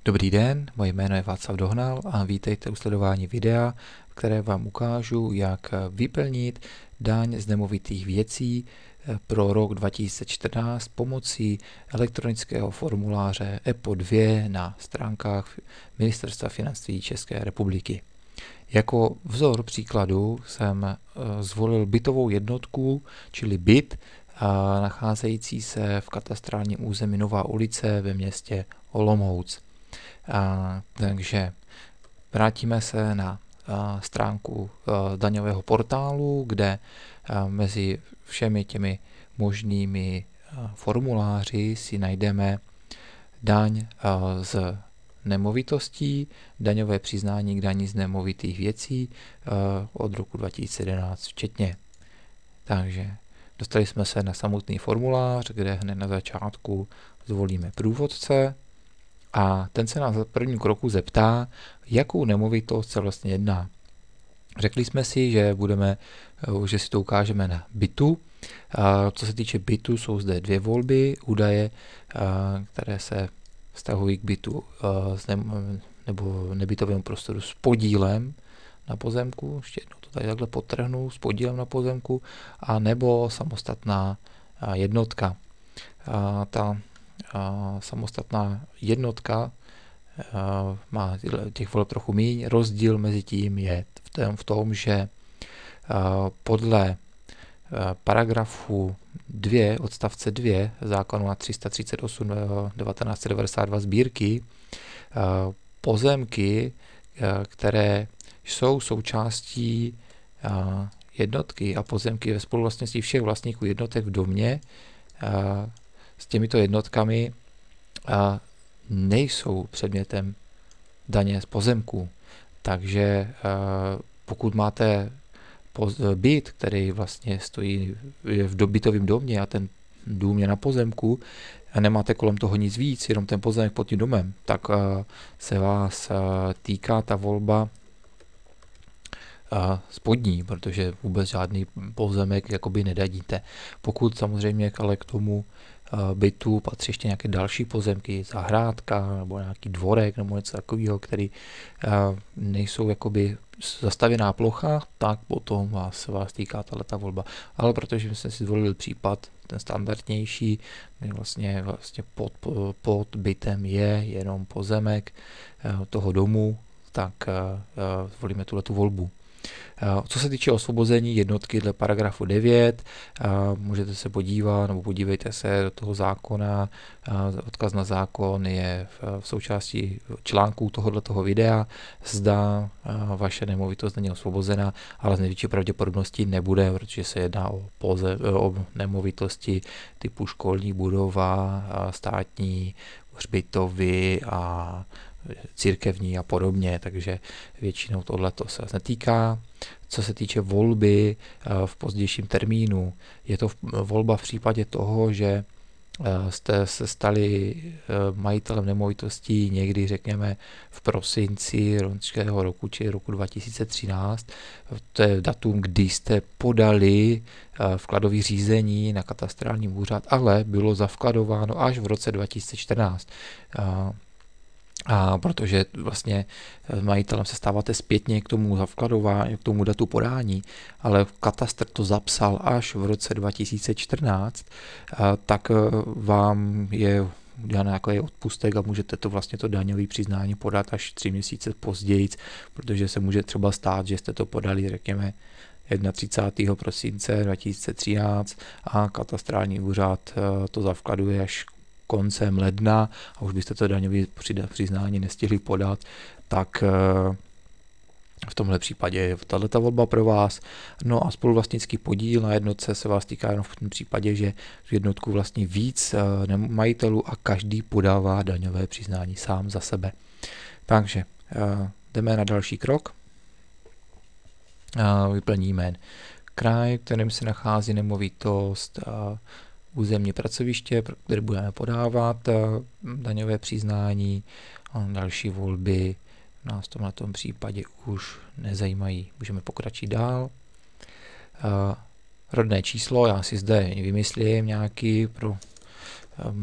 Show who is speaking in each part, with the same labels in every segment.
Speaker 1: Dobrý den, moje jméno je Václav Dohnal a vítejte u sledování videa, které vám ukážu, jak vyplnit daň z nemovitých věcí pro rok 2014 pomocí elektronického formuláře EPO 2 na stránkách Ministerstva financí České republiky. Jako vzor příkladu jsem zvolil bytovou jednotku, čili byt, nacházející se v katastrálním území Nová ulice ve městě Olomouc. Takže vrátíme se na stránku daňového portálu, kde mezi všemi těmi možnými formuláři si najdeme daň z nemovitostí, daňové přiznání k daní z nemovitých věcí od roku 2011 včetně. Takže dostali jsme se na samotný formulář, kde hned na začátku zvolíme průvodce a ten se nás v prvním kroku zeptá, jakou nemovitost se vlastně jedná. Řekli jsme si, že si to ukážeme na bytu. Co se týče bytu, jsou zde dvě volby, údaje, které se vztahují k bytu nebo nebytovému prostoru s podílem na pozemku, ještě jednou to tady takhle podtrhnu, s podílem na pozemku, a nebo samostatná jednotka. Ta samostatná jednotka má těch voleb trochu míň. Rozdíl mezi tím je v tom, že podle paragrafu 2 odstavce 2 zákona 338 1992 sbírky pozemky, které jsou součástí jednotky a pozemky ve spoluvlastnictví všech vlastníků jednotek v domě s těmito jednotkami nejsou předmětem daně z pozemků. Takže pokud máte byt, který vlastně stojí v bytovém domě a ten dům je na pozemku a nemáte kolem toho nic víc, jenom ten pozemek pod tím domem, tak se vás týká ta volba spodní, protože vůbec žádný pozemek jakoby nedadíte. Pokud samozřejmě ale k tomu bytu patří ještě nějaké další pozemky, zahrádka nebo nějaký dvorek nebo něco takového, který nejsou jakoby zastavěná plocha, tak potom vás týká tato volba. Ale protože jsme si zvolili případ ten standardnější, kdy vlastně pod bytem je jenom pozemek toho domu, tak zvolíme tuhletu volbu. Co se týče osvobození jednotky dle paragrafu 9, můžete se podívat, nebo podívejte se do toho zákona, odkaz na zákon je v součástí článků tohoto videa, zda vaše nemovitost není osvobozena, ale z největší pravděpodobností nebude, protože se jedná o nemovitosti typu školní budova, státní, hřbitovy a církevní a podobně, takže většinou tohleto se netýká. Co se týče volby v pozdějším termínu, je to volba v případě toho, že jste se stali majitelem nemovitostí někdy, řekněme, v prosinci loňského roku, či roku 2013. To je datum, kdy jste podali vkladové řízení na katastrální úřad, ale bylo zavkladováno až v roce 2014. A protože vlastně majitelem se stáváte zpětně k tomu zavkladování, k tomu datu podání, ale katastr to zapsal až v roce 2014, tak vám je udělán nějaký odpustek a můžete to daňové přiznání podat až 3 měsíce později, protože se může třeba stát, že jste to podali, řekněme, 31. prosince 2013 a katastrální úřad to zavkladuje až koncem ledna a už byste to daňové přiznání nestihli podat, tak v tomhle případě je tato volba pro vás. No a spoluvlastnický podíl na jednotce se vás týká jenom v tom případě, že v jednotku vlastní víc majitelů a každý podává daňové přiznání sám za sebe. Takže jdeme na další krok. Vyplníme kraj, v kterém se nachází nemovitost, územní pracoviště, pro které budeme podávat daňové přiznání, a další volby nás v tomto případě už nezajímají. Můžeme pokračovat dál. Rodné číslo, já si zde vymyslím nějaký pro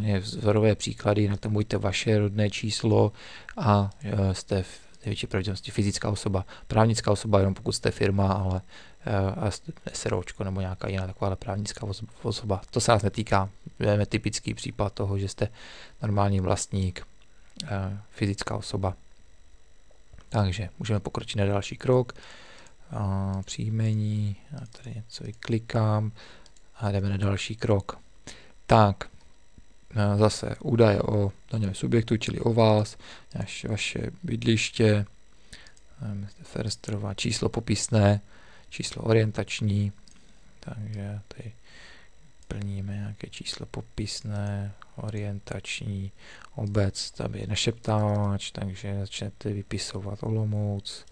Speaker 1: je vzorové příklady, jinak tam buďte vaše rodné číslo a jste v největší pravděpodobnosti fyzická osoba. Právnická osoba, jenom pokud jste firma, ale SROčko nebo nějaká jiná taková právnická osoba. To se nás netýká. Máme typický případ toho, že jste normální vlastník, fyzická osoba. Takže můžeme pokročit na další krok. Příjmení, já tady něco vyklikám a jdeme na další krok. Tak, zase údaje o daňovém subjektu, čili o vás, vaše bydliště, Ferstrová, číslo popisné, číslo orientační, takže tady plníme nějaké číslo popisné, orientační, obec, tam je našeptávač, takže začnete vypisovat Olomouc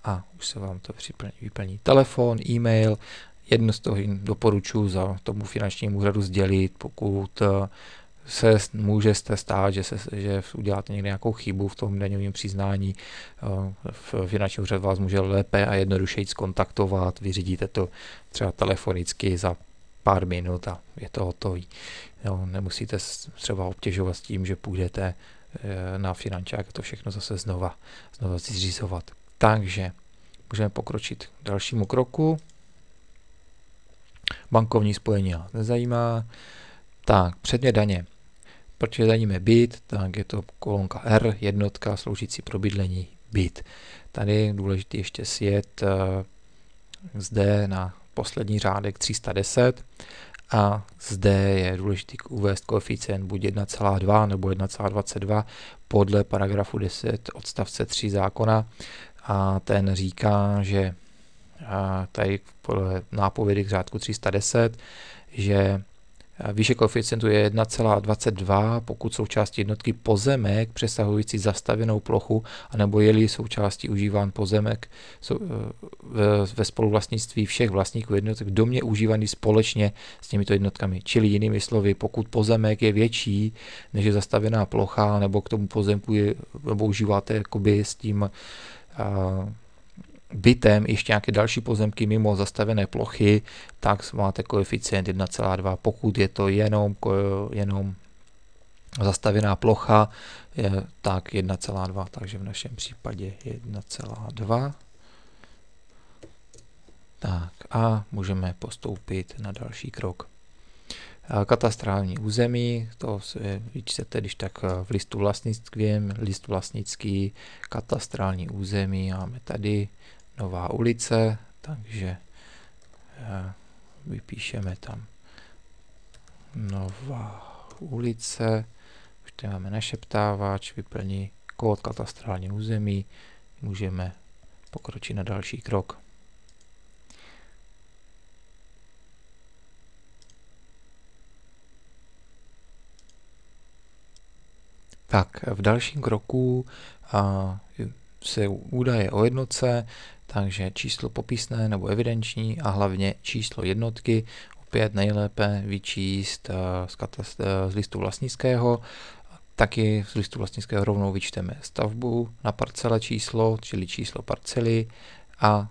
Speaker 1: a už se vám to vyplní. Telefon, e-mail, jedno z toho doporučuji za tomu finančnímu úřadu sdělit, pokud se může stát, že uděláte někde nějakou chybu v tom daňovém přiznání, finanční úřad vás může lépe a jednodušeji zkontaktovat, vyřídíte to třeba telefonicky za pár minut a je to hotový. Jo, nemusíte třeba obtěžovat s tím, že půjdete na finančák a to všechno zase znova zřizovat. Takže můžeme pokročit k dalšímu kroku. Bankovní spojení nás nezajímá. Tak, předmět daně. Protože daníme byt, tak je to kolonka R, jednotka sloužící pro bydlení byt. Tady je důležité ještě sjet zde na poslední řádek 310 a zde je důležité uvést koeficient buď 1,2 nebo 1,22 podle paragrafu 10 odstavce 3 zákona a ten říká, že tady podle nápovědy k řádku 310, že výše koeficientu je 1,22, pokud součástí jednotky pozemek přesahující zastavěnou plochu, anebo je-li součástí užíván pozemek ve spoluvlastnictví všech vlastníků jednotek v domě užívaný společně s těmito jednotkami. Čili jinými slovy, pokud pozemek je větší než je zastavěná plocha, nebo k tomu pozemku nebo užíváte jakoby s tím bytem ještě nějaké další pozemky mimo zastavené plochy, tak máte koeficient 1,2. Pokud je to jenom zastavěná plocha, tak 1,2. Takže v našem případě 1,2. Tak a můžeme postoupit na další krok. Katastrální území, to se vyčtete, když tak v listu vlastnický, katastrální území, máme tady Nová ulice, takže vypíšeme tam Nová ulice, už tady máme našeptávač, vyplní kód katastrální území, můžeme pokročit na další krok. Tak v dalším kroku se údaje o jednotce, takže číslo popisné nebo evidenční a hlavně číslo jednotky, opět nejlépe vyčíst z listu vlastnického, taky z listu vlastnického rovnou vyčteme stavbu na parcele číslo, čili číslo parcely a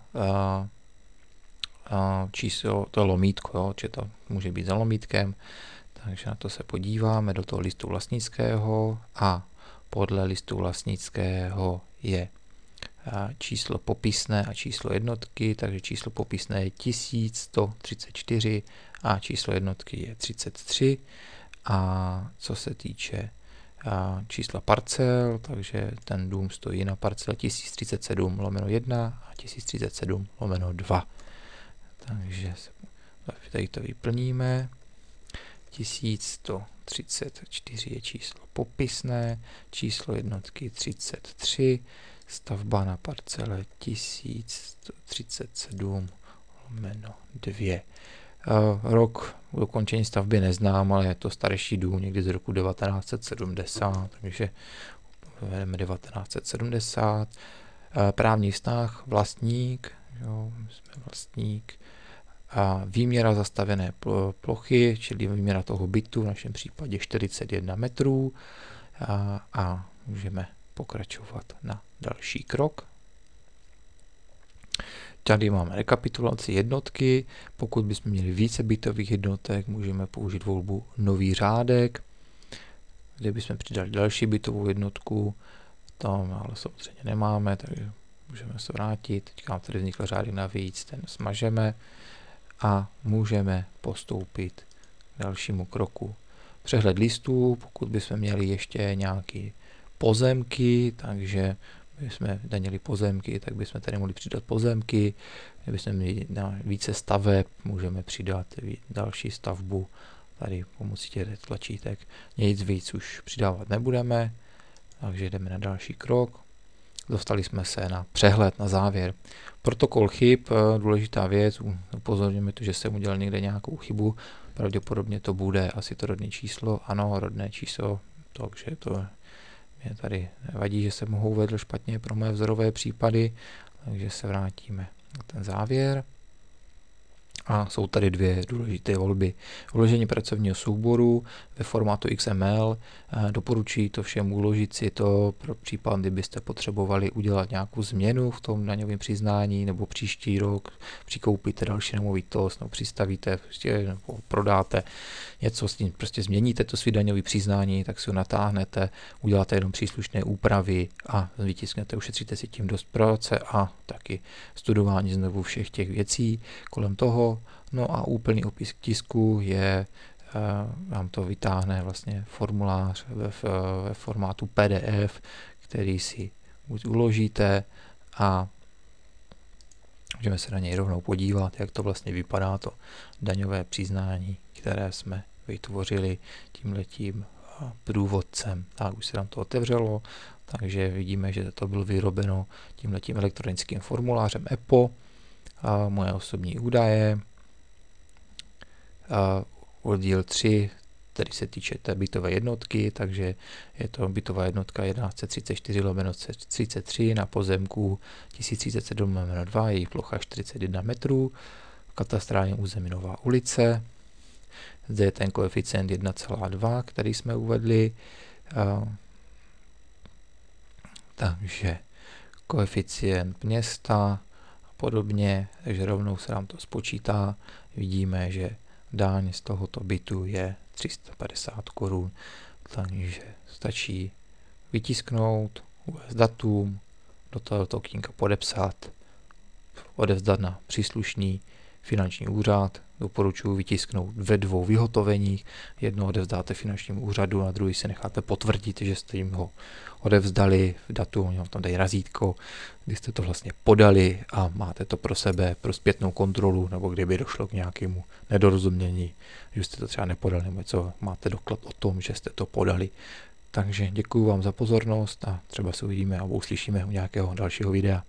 Speaker 1: číslo, to je lomítko, jo, či to může být za lomítkem, takže na to se podíváme do toho listu vlastnického a podle listu vlastnického je číslo popisné a číslo jednotky, takže číslo popisné je 1134 a číslo jednotky je 33. A co se týče čísla parcel, takže ten dům stojí na parcele 1037/1 a 1037/2. Takže tady to vyplníme. 1134 je číslo popisné, číslo jednotky 33, stavba na parcele 1037/2. Rok dokončení stavby neznám, ale je to starší dům, někdy z roku 1970, takže vedeme 1970. Právní vztah, vlastník, jo, jsme vlastník. A výměra zastavené plochy, čili výměra toho bytu, v našem případě 41 metrů. A můžeme pokračovat na další krok. Tady máme rekapitulaci jednotky. Pokud bychom měli více bytových jednotek, můžeme použít volbu nový řádek. kdybychom přidali další bytovou jednotku, tam ale samozřejmě nemáme, takže můžeme se vrátit. Teď nám tady vznikl řádek navíc, ten smažeme a můžeme postoupit k dalšímu kroku. Přehled listů, pokud bychom měli ještě nějaké pozemky, takže bychom danili pozemky, tak bychom tady mohli přidat pozemky. Kdybychom měli na více staveb, můžeme přidat další stavbu tady pomocí těch tlačítek. Nic víc už přidávat nebudeme, takže jdeme na další krok. Dostali jsme se na přehled, na závěr. Protokol chyb, důležitá věc, upozorňujeme to, že jsem udělal někde nějakou chybu, pravděpodobně to bude asi to rodné číslo, ano, rodné číslo, takže to mě tady nevadí, že se mohou uvedl špatně pro mé vzorové případy, takže se vrátíme na ten závěr. A jsou tady dvě důležité volby. Uložení pracovního souboru ve formátu XML. Doporučuji to všem uložit si to pro případ, kdybyste potřebovali udělat nějakou změnu v tom daňovém přiznání, nebo příští rok přikoupíte další nemovitost, nebo přistavíte, nebo prodáte něco s tím, prostě změníte to svý daňové přiznání, tak si ho natáhnete, uděláte jenom příslušné úpravy a vytisknete, ušetříte si tím dost práce a taky studování znovu všech těch věcí kolem toho. No a úplný opis k tisku je, vám to vytáhne vlastně formulář ve formátu PDF, který si uložíte a můžeme se na něj rovnou podívat, jak to vlastně vypadá, to daňové přiznání, které jsme vytvořili tímhletím průvodcem. Tak už se nám to otevřelo, takže vidíme, že to bylo vyrobeno tímhletím elektronickým formulářem EPO, a moje osobní údaje, oddíl 3, který se týče té bytové jednotky, takže je to bytová jednotka 1134/33 na pozemku 1037/2, její plocha 41 metrů, katastrální území Nová ulice. Zde je ten koeficient 1,2, který jsme uvedli. Takže koeficient města a podobně, takže rovnou se nám to spočítá. Vidíme, že daň z tohoto bytu je 350 korun, takže stačí vytisknout, uvést datum, do tohoto okýnka podepsat, odevzdat na příslušný finanční úřad. Doporučuji vytisknout ve dvou vyhotoveních. Jedno odevzdáte finančnímu úřadu a druhý si necháte potvrdit, že jste jim ho odevzdali v datu, oni vám tam dají razítko, kdy jste to vlastně podali a máte to pro sebe, pro zpětnou kontrolu, nebo kdyby došlo k nějakému nedorozumění, že jste to třeba nepodali, nebo co, máte doklad o tom, že jste to podali. Takže děkuji vám za pozornost a třeba se uvidíme a uslyšíme u nějakého dalšího videa.